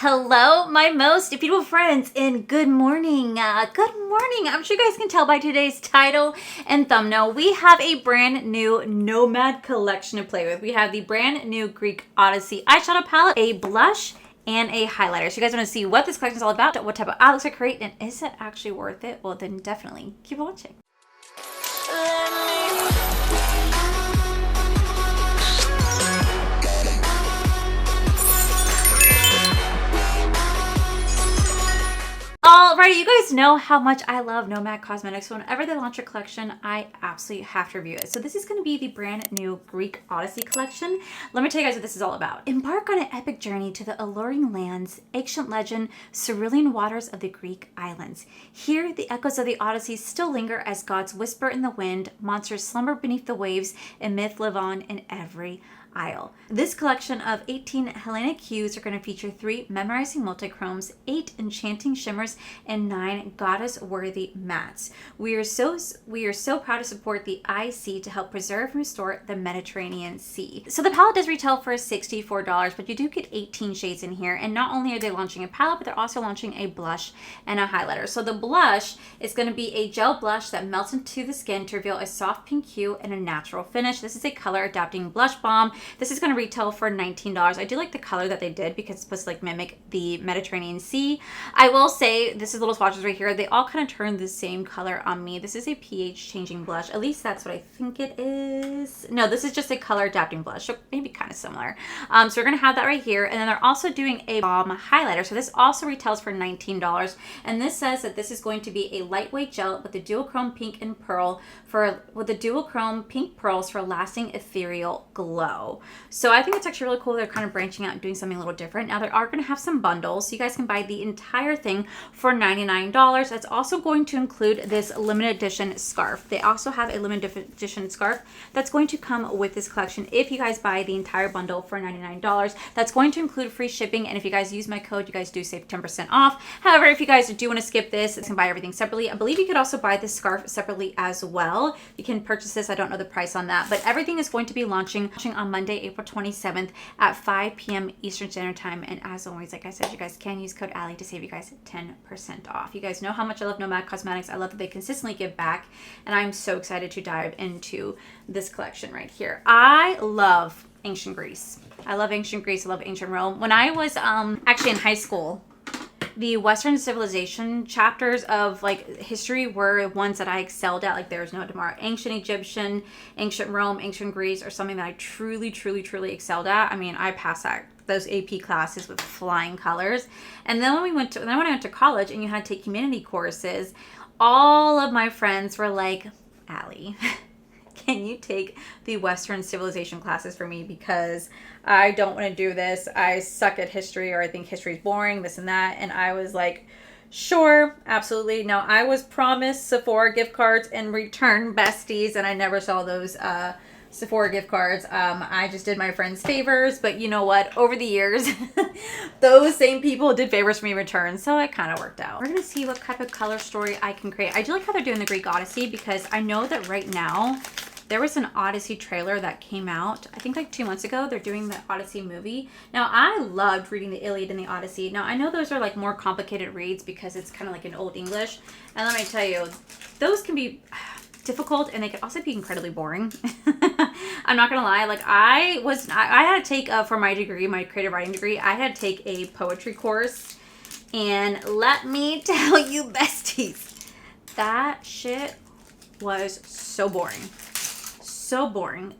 Hello, my most beautiful friends, and good morning. Good morning. I'm sure you guys can tell by today's title and thumbnail. We have a brand new Nomad collection to play with. We have the brand new Greek Odyssey eyeshadow palette, a blush, and a highlighter. So you guys want to see what this collection is all about, what type of eye looks I create, and is it actually worth it? Well, then definitely keep watching. Alrighty, you guys know how much I love Nomad Cosmetics. So whenever they launch a collection, I absolutely have to review it. So this is going to be the brand new Greek Odyssey collection. Let me tell you guys what this is all about. Embark on an epic journey to the alluring lands, ancient legend, cerulean waters of the Greek islands. Here, the echoes of the Odyssey still linger as gods whisper in the wind, monsters slumber beneath the waves, and myth live on in every aisle. This collection of 18 Hellenic hues are going to feature 3 memorizing multichromes, 8 enchanting shimmers, and 9 goddess-worthy mattes. We are so proud to support the IC to help preserve and restore the Mediterranean Sea. So the palette does retail for $64, but you do get 18 shades in here. And not only are they launching a palette, but they're also launching a blush and a highlighter. So the blush is going to be a gel blush that melts into the skin to reveal a soft pink hue and a natural finish. This is a color adapting blush balm. This is going to retail for $19. I do like the color that they did because it's supposed to like mimic the Mediterranean Sea. I will say, this is little swatches right here. They all kind of turn the same color on me. This is a pH changing blush. At least that's what I think it is. No, this is just a color adapting blush. So maybe kind of similar. So we're going to have that right here. And then they're also doing a balm highlighter. So this also retails for $19. And this says that this is going to be a lightweight gel with the duochrome pink and pearl with the duochrome pink pearls for a lasting ethereal glow. So I think it's actually really cool. They're kind of branching out and doing something a little different. Now they are going to have some bundles. So you guys can buy the entire thing for $99. That's also going to include this limited edition scarf. They also have a limited edition scarf that's going to come with this collection if you guys buy the entire bundle for $99. That's going to include free shipping. And if you guys use my code, you guys do save 10% off. However, if you guys do want to skip this, you can buy everything separately. I believe you could also buy this scarf separately as well. You can purchase this. I don't know the price on that, but everything is going to be launching on Monday, April 27th at 5 p.m. Eastern Standard Time. And as always, like I said, you guys can use code Allie to save you guys 10% off. You guys know how much I love Nomad Cosmetics. I love that they consistently give back, and I'm so excited to dive into this collection right here. I love ancient Greece. I love ancient Greece. I love ancient Rome. When I was actually in high school, the Western civilization chapters of like history were ones that I excelled at. Like there's no tomorrow. Ancient Egyptian, ancient Rome, ancient Greece are something that I truly excelled at. I mean, I passed those AP classes with flying colors. And then when I went to college and you had to take humanity courses, all of my friends were like, Allie, can you take the Western civilization classes for me? Because I don't want to do this. I suck at history, or I think history is boring, this and that. And I was like, sure, absolutely. Now, I was promised Sephora gift cards and return Besties, and I never saw those Sephora gift cards. I just did my friends favors, but you know what? Over the years, those same people did favors for me in return, so it kind of worked out. We're going to see what type of color story I can create. I do like how they're doing the Greek Odyssey because I know that right now, there was an Odyssey trailer that came out, I think like 2 months ago. They're doing the Odyssey movie. Now, I loved reading the Iliad and the Odyssey. Now, I know those are like more complicated reads because it's kind of like in Old English. And let me tell you, those can be difficult and they can also be incredibly boring. I'm not gonna lie. Like I had to take for my degree, my creative writing degree, I had to take a poetry course. And let me tell you, besties, that shit was so boring. So boring.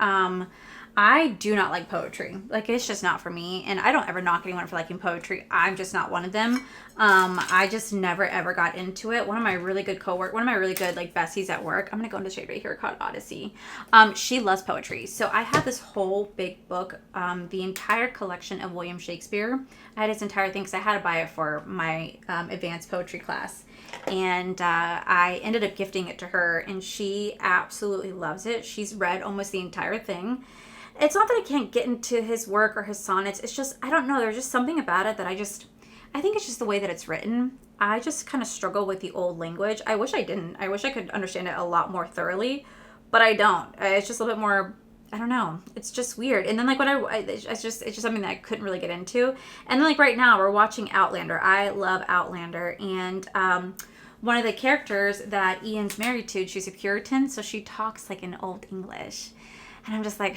I do not like poetry. Like, it's just not for me. And I don't ever knock anyone for liking poetry. I'm just not one of them. I just never ever got into it. One of my really good like besties at work, I'm gonna go into the shade right here, called Odyssey. She loves poetry. So I had this whole big book, the entire collection of William Shakespeare. I had his entire thing because I had to buy it for my advanced poetry class. And I ended up gifting it to her, and she absolutely loves it. She's read almost the entire thing. It's not that I can't get into his work or his sonnets. It's just, I don't know. There's just something about it that I think it's just the way that it's written. I just kind of struggle with the old language. I wish I didn't. I wish I could understand it a lot more thoroughly, but I don't. It's just a little bit more I don't know. It's just weird. And then like it's just something that I couldn't really get into. And then like right now we're watching Outlander. I love Outlander. And one of the characters that Ian's married to, she's a Puritan, so she talks like in Old English. And I'm just like,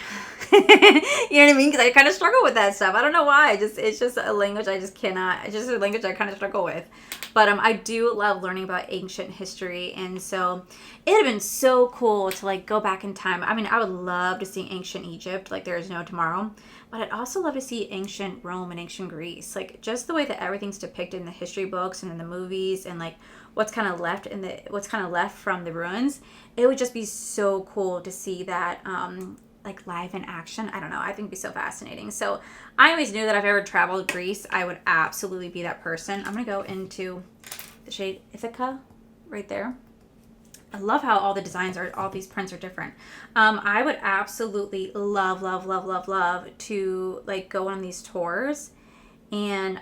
you know what I mean? Because I kind of struggle with that stuff. I don't know why. It's just a language I just cannot. It's just a language I kind of struggle with. But I do love learning about ancient history. And so it would have been so cool to like go back in time. I mean, I would love to see ancient Egypt, like there is no tomorrow. But I'd also love to see ancient Rome and ancient Greece. Like just the way that everything's depicted in the history books and in the movies, and like what's kind of left from the ruins. It would just be so cool to see that like live in action. I don't know. I think it'd be so fascinating. So I always knew that if I ever traveled Greece, I would absolutely be that person. I'm going to go into the shade Ithaca right there. I love how all the designs are, all these prints are different. I would absolutely love to like go on these tours and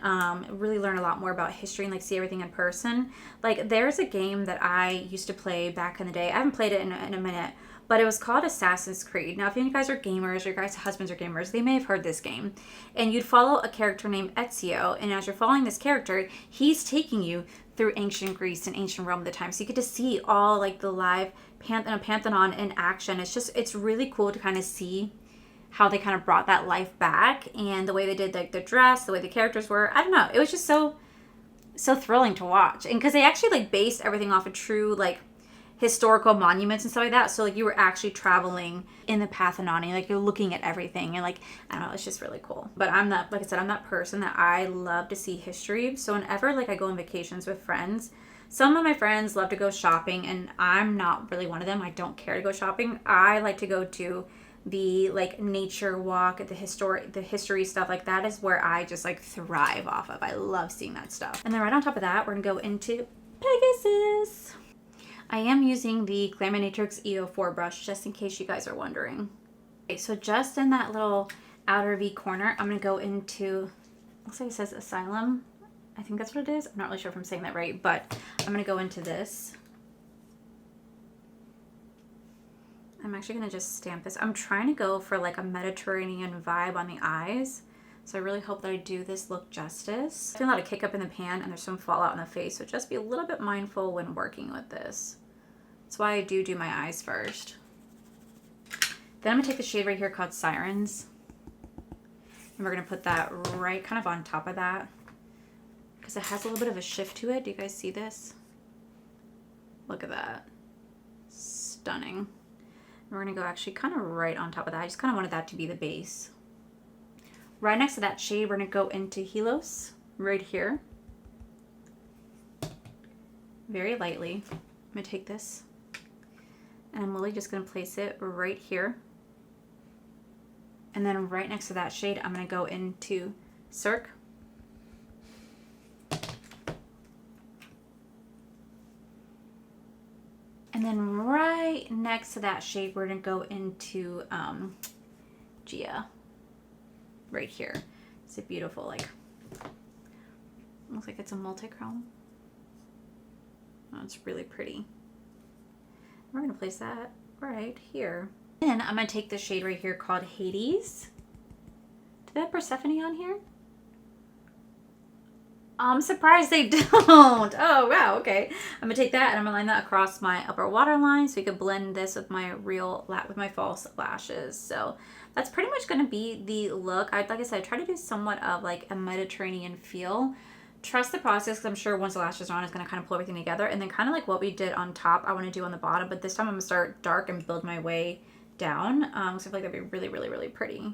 really learn a lot more about history and like see everything in person. Like there's a game that I used to play back in the day. I haven't played it in a minute, but it was called Assassin's Creed. Now, if you guys are gamers, or your guys' husbands are gamers, they may have heard this game. And you'd follow a character named Ezio, and as you're following this character, he's taking you through ancient Greece and ancient Rome at the time. So you get to see all like the live Pantheon in action. It's really cool to kind of see how they kind of brought that life back, and the way they did like the dress, the way the characters were. I don't know. It was just so thrilling to watch. And because they actually like based everything off of true like historical monuments and stuff like that. So like you were actually traveling in the Parthenon, like you're looking at everything, and like I don't know, it's just really cool. But I'm that, like I said, I'm that person that I love to see history. So whenever like I go on vacations with friends, some of my friends love to go shopping, and I'm not really one of them. I don't care to go shopping. I like to go to the like nature walk, the history stuff. Like that is where I just like thrive off of. I love seeing that stuff. And then right on top of that, we're gonna go into Pegasus. I am using the Glaminatrix EO4 brush, just in case you guys are wondering. Okay, so just in that little outer V corner, I'm going to go into, looks like it says Asylum. I think that's what it is. I'm not really sure if I'm saying that right, but I'm going to go into this. I'm actually going to just stamp this. I'm trying to go for like a Mediterranean vibe on the eyes. So I really hope that I do this look justice. I feel a lot of kick up in the pan, and there's some fallout in the face, so just be a little bit mindful when working with this. That's why I do my eyes first. Then I'm going to take the shade right here called Sirens. And we're going to put that right kind of on top of that, because it has a little bit of a shift to it. Do you guys see this? Look at that. Stunning. And we're going to go actually kind of right on top of that. I just kind of wanted that to be the base. Right next to that shade, we're going to go into Helos right here. Very lightly. I'm going to take this, and I'm really just going to place it right here. And then right next to that shade, I'm going to go into Cirque. And then right next to that shade, we're going to go into Gia. Right here. It's a beautiful, like, looks like it's a multi-chrome. Oh, it's really pretty. We're going to place that right here. Then I'm going to take this shade right here called Hades. Do they have Persephone on here? I'm surprised they don't. Oh, wow, okay. I'm going to take that and I'm going to line that across my upper waterline so you can blend this with my false lashes. So that's pretty much going to be the look. Like I said, I try to do somewhat of like a Mediterranean feel. Trust the process, because I'm sure once the lashes are on, it's going to kind of pull everything together. And then kind of like what we did on top, I want to do on the bottom. But this time I'm going to start dark and build my way down. So I feel like that'd be really, really, really pretty.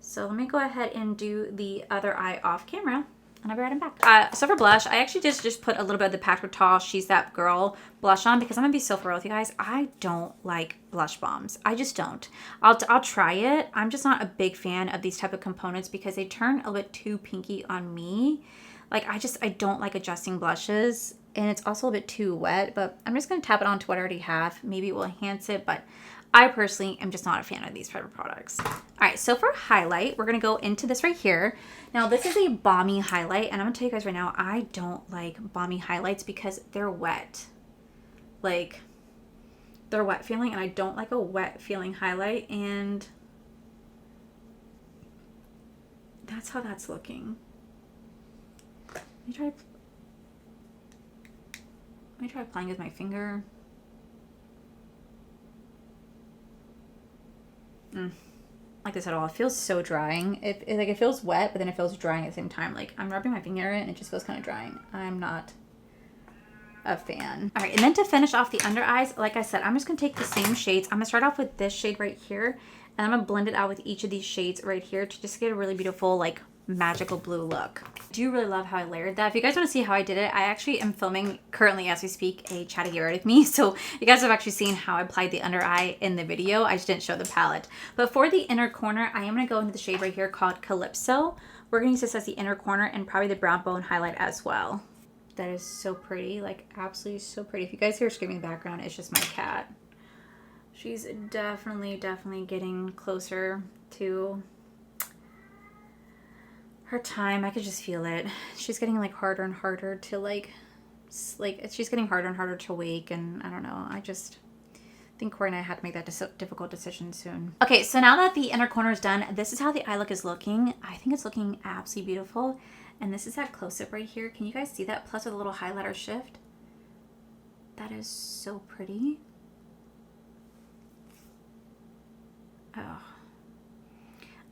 So let me go ahead and do the other eye off camera, and I'll be right back. So for blush, I actually just put a little bit of the Pat Couture She's That Girl blush on, because I'm going to be so for real with you guys. I don't like blush bombs. I just don't. I'll try it. I'm just not a big fan of these type of components because they turn a little bit too pinky on me. Like, I don't like adjusting blushes, and it's also a bit too wet, but I'm just going to tap it onto what I already have. Maybe it will enhance it, but I personally am just not a fan of these type of products. All right, so for highlight, we're going to go into this right here. Now, this is a balmy highlight, and I'm going to tell you guys right now, I don't like balmy highlights because they're wet. Like, they're wet feeling, and I don't like a wet feeling highlight, and that's how that's looking. Let me try applying with my finger. Like this at all. It feels so drying. It feels wet, but then it feels drying at the same time. Like I'm rubbing my finger in, and it just feels kind of drying. I'm not a fan. All right, and then to finish off the under eyes, like I said, I'm just gonna take the same shades. I'm gonna start off with this shade right here, and I'm gonna blend it out with each of these shades right here to just get a really beautiful, like, magical blue look. I do really love how I layered that. If you guys want to see how I did it, I actually am filming currently as we speak a chatty Garrett with me, so you guys have actually seen how I applied the under eye in the video. I just didn't show the palette. But for the inner corner, I am going to go into the shade right here called Calypso. We're going to use this as the inner corner and probably the brown bone highlight as well. That is so pretty, like absolutely so pretty. If you guys hear screaming in the background, it's just my cat. She's definitely getting closer to her time. I could just feel it. She's getting like harder and harder to like she's getting harder and harder to wake, and I don't know. I just think Corey and I had to make that difficult decision soon. Okay, so now that the inner corner is done, this is how the eye look is looking. I think it's looking absolutely beautiful. And this is that close-up right here. Can you guys see that? Plus with a little highlighter shift. That is so pretty. Oh.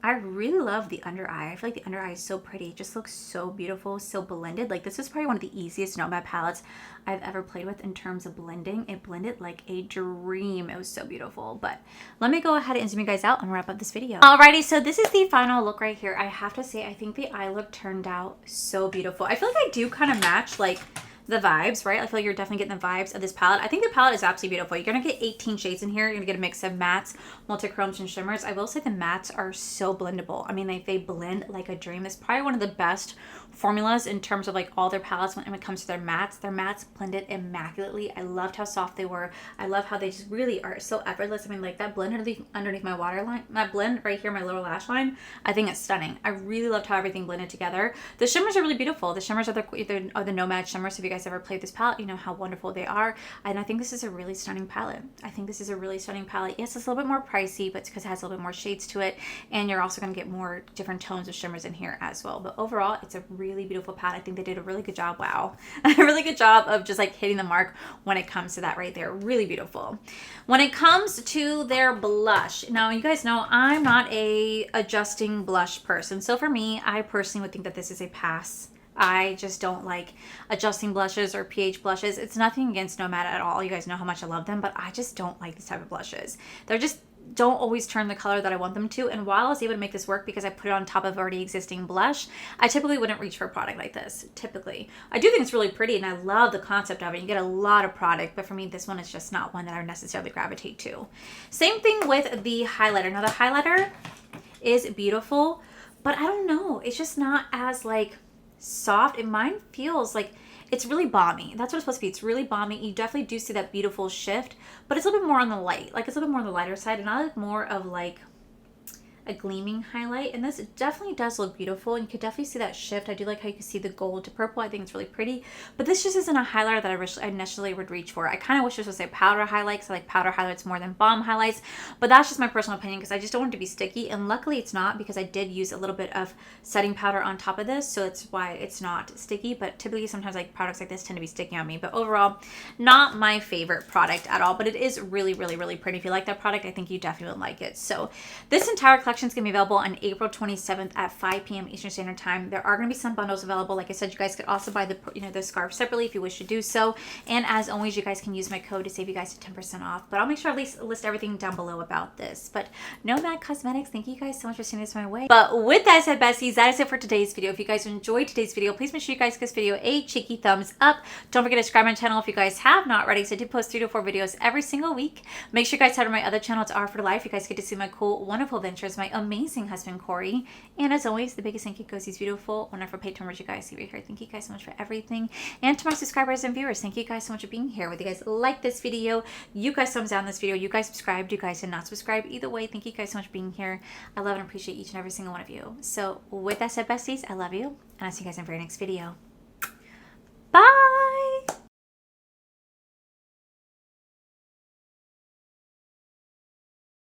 I really love the under eye. I feel like the under eye is so pretty. It just looks so beautiful, so blended. Like this is probably one of the easiest Nomad palettes I've ever played with in terms of blending. It blended like a dream. It was so beautiful. But let me go ahead and zoom you guys out and wrap up this video. Alrighty, so this is the final look right here. I have to say, I think the eye look turned out so beautiful. I feel like I do kind of match like the vibes, right? I feel like you're definitely getting the vibes of this palette. I think the palette is absolutely beautiful. You're gonna get 18 shades in here. You're gonna get a mix of mattes, multichromes, and shimmers. I will say the mattes are so blendable. I mean, they blend like a dream. It's probably one of the best formulas in terms of like all their palettes when it comes to their mattes. Their mattes blended immaculately. I loved how soft they were. I love how they just really are so effortless. I mean, like that blend underneath my waterline, that blend right here, my lower lash line, I think it's stunning. I really loved how everything blended together. The shimmers are really beautiful. The shimmers are the Nomad shimmers. So if you guys ever played this palette, you know how wonderful they are. And I think this is a really stunning palette. I think this is a really stunning palette. Yes, it's a little bit more pricey, but it's because it has a little bit more shades to it. And you're also going to get more different tones of shimmers in here as well. But overall, it's a really beautiful palette. I think they did a really good job. Wow. A really good job of just like hitting the mark when it comes to that right there. Really beautiful. When it comes to their blush, now you guys know I'm not a adjusting blush person. So for me, I personally would think that this is a pass. I just don't like adjusting blushes or pH blushes. It's nothing against Nomad at all. You guys know how much I love them, but I just don't like these type of blushes. They're just don't always turn the color that I want them to. And while I was able to make this work because I put it on top of already existing blush, I typically wouldn't reach for a product like this. Typically. I do think it's really pretty and I love the concept of it. You get a lot of product, but for me, this one is just not one that I would necessarily gravitate to. Same thing with the highlighter. Now the highlighter is beautiful, but I don't know. It's just not as like soft, and mine feels like it's really balmy. That's what it's supposed to be. It's really balmy. You definitely do see that beautiful shift, but it's a little bit more on the light. Like it's a little bit more on the lighter side, and I like more of like a gleaming highlight. And this definitely does look beautiful, and you could definitely see that shift. I do like how you can see the gold to purple. I think it's really pretty, but this just isn't a highlighter that I initially would reach for. I kind of wish this was a powder highlight, because I like powder highlights more than balm highlights, but that's just my personal opinion because I just don't want it to be sticky, and luckily it's not, because I did use a little bit of setting powder on top of this, so it's why it's not sticky. But typically sometimes like products like this tend to be sticky on me. But overall, not my favorite product at all, but it is really pretty. If you like that product, I think you definitely would like it. So this entire collection is going to be available on April 27th at 5 p.m. Eastern Standard Time. There are going to be some bundles available. Like I said, you guys could also buy the scarf separately if you wish to do so. And as always, you guys can use my code to save you guys 10% off. But I'll make sure I list everything down below about this. But Nomad Cosmetics, thank you guys so much for sending this my way. But with that said, besties, that is it for today's video. If you guys enjoyed today's video, please make sure you guys give this video a cheeky thumbs up. Don't forget to subscribe to my channel if you guys have not already, because I do post 3 to 4 videos every single week. Make sure you guys head to my other channel, to R for Life. You guys get to see my cool, wonderful adventures, my amazing husband, Corey. And as always, the biggest thank you goes these beautiful, wonderful patron members you guys see right here. Thank you guys so much for everything. And to my subscribers and viewers, thank you guys so much for being here. Whether you guys like this video, you guys thumbs down this video, you guys subscribed, you guys did not subscribe, either way, thank you guys so much for being here. I love and appreciate each and every single one of you. So with that said, besties, I love you, and I'll see you guys in the very next video. Bye!